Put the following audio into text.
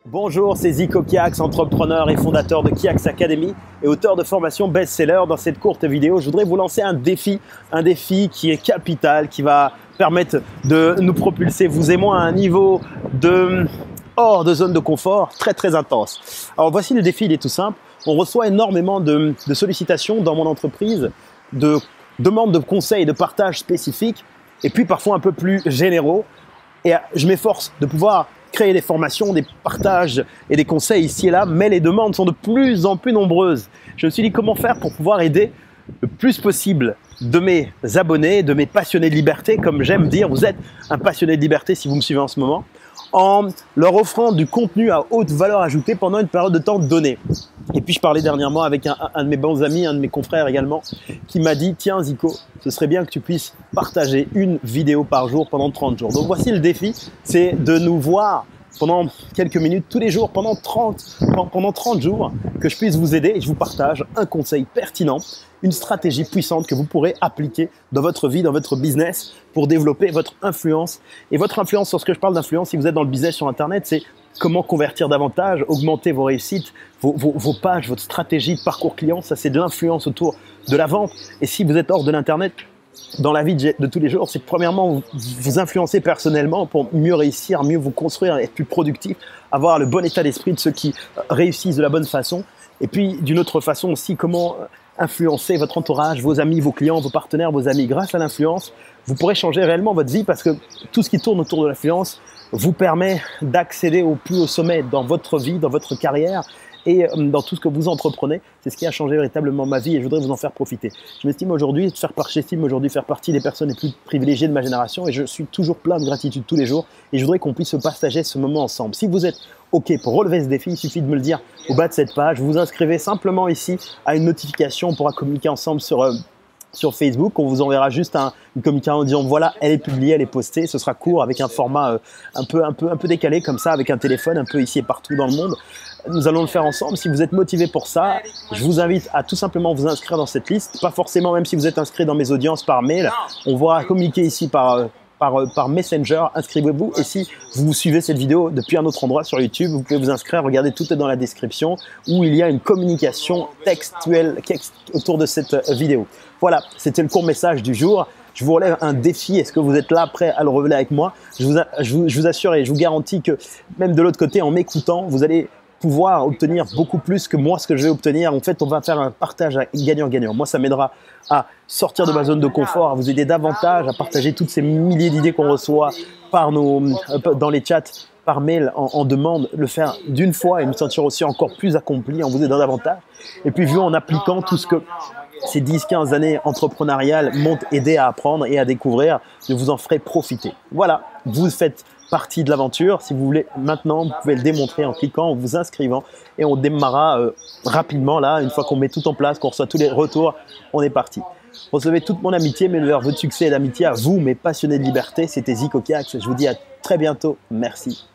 Bonjour, c'est Zico Kiax, entrepreneur et fondateur de Kiax Academy et auteur de formation best-seller. Dans cette courte vidéo, je voudrais vous lancer un défi qui est capital, qui va permettre de nous propulser, vous et moi, à un niveau hors de zone de confort très intense. Alors voici le défi, il est tout simple. On reçoit énormément de sollicitations dans mon entreprise, de demandes de conseils, de partages spécifiques et puis parfois un peu plus généraux. Et je m'efforce de pouvoir créer des formations, des partages et des conseils ici et là, mais les demandes sont de plus en plus nombreuses. Je me suis dit comment faire pour pouvoir aider le plus possible de mes abonnés, de mes passionnés de liberté, comme j'aime dire, vous êtes un passionné de liberté si vous me suivez en ce moment, en leur offrant du contenu à haute valeur ajoutée pendant une période de temps donnée. Et puis je parlais dernièrement avec un de mes bons amis, un de mes confrères également, qui m'a dit « Tiens Zico, ce serait bien que tu puisses partager une vidéo par jour pendant 30 jours. » Donc voici le défi, c'est de nous voir pendant quelques minutes, tous les jours, pendant 30 jours, que je puisse vous aider et je vous partage un conseil pertinent, une stratégie puissante que vous pourrez appliquer dans votre vie, dans votre business pour développer votre influence. Et votre influence, lorsque je parle d'influence, si vous êtes dans le business sur Internet, c'est comment convertir davantage, augmenter vos réussites, vos pages, votre stratégie de parcours client. Ça, c'est de l'influence autour de la vente. Et si vous êtes hors de l'Internet, dans la vie de tous les jours, c'est premièrement vous influencer personnellement pour mieux réussir, mieux vous construire, être plus productif, avoir le bon état d'esprit de ceux qui réussissent de la bonne façon. Et puis d'une autre façon aussi, comment influencer votre entourage, vos amis, vos clients, vos partenaires, vos amis. Grâce à l'influence, vous pourrez changer réellement votre vie parce que tout ce qui tourne autour de l'influence vous permet d'accéder au plus haut sommet dans votre vie, dans votre carrière et dans tout ce que vous entreprenez. C'est ce qui a changé véritablement ma vie et je voudrais vous en faire profiter. Je m'estime aujourd'hui faire partie des personnes les plus privilégiées de ma génération et je suis toujours plein de gratitude tous les jours et je voudrais qu'on puisse se partager ce moment ensemble. Si vous êtes OK pour relever ce défi, il suffit de me le dire au bas de cette page. Vous vous inscrivez simplement ici à une notification. On pourra communiquer ensemble sur Facebook. On vous enverra juste une communication en disant voilà, elle est publiée, elle est postée. Ce sera court avec un format un peu décalé comme ça, avec un téléphone un peu ici et partout dans le monde. Nous allons le faire ensemble. Si vous êtes motivé pour ça, je vous invite à tout simplement vous inscrire dans cette liste. Pas forcément, même si vous êtes inscrit dans mes audiences par mail. On va communiquer ici par Messenger. Inscrivez-vous. Et si vous suivez cette vidéo depuis un autre endroit sur YouTube, vous pouvez vous inscrire. Regardez, tout est dans la description où il y a une communication textuelle autour de cette vidéo. Voilà, c'était le court message du jour. Je vous relève un défi. Est-ce que vous êtes là, prêt à le relever avec moi? Je vous assure et je vous garantis que même de l'autre côté, en m'écoutant, vous allez pouvoir obtenir beaucoup plus que moi ce que je vais obtenir. En fait, on va faire un partage gagnant-gagnant. Moi, ça m'aidera à sortir de ma zone de confort, à vous aider davantage, à partager toutes ces milliers d'idées qu'on reçoit dans les chats, par mail, en demande, le faire d'une fois et me sentir aussi encore plus accompli en vous aidant davantage. Et puis, vu en appliquant tout ce que ces 10-15 années entrepreneuriales m'ont aidé à apprendre et à découvrir, je vous en ferai profiter. Voilà, vous faites partie de l'aventure. Si vous voulez maintenant, vous pouvez le démontrer en cliquant, en vous inscrivant et on démarrera rapidement là, une fois qu'on met tout en place, qu'on reçoit tous les retours, on est parti. Recevez toute mon amitié, mes meilleurs vœux de succès et d'amitié à vous, mes passionnés de liberté. C'était Zico Kiax. Je vous dis à très bientôt. Merci.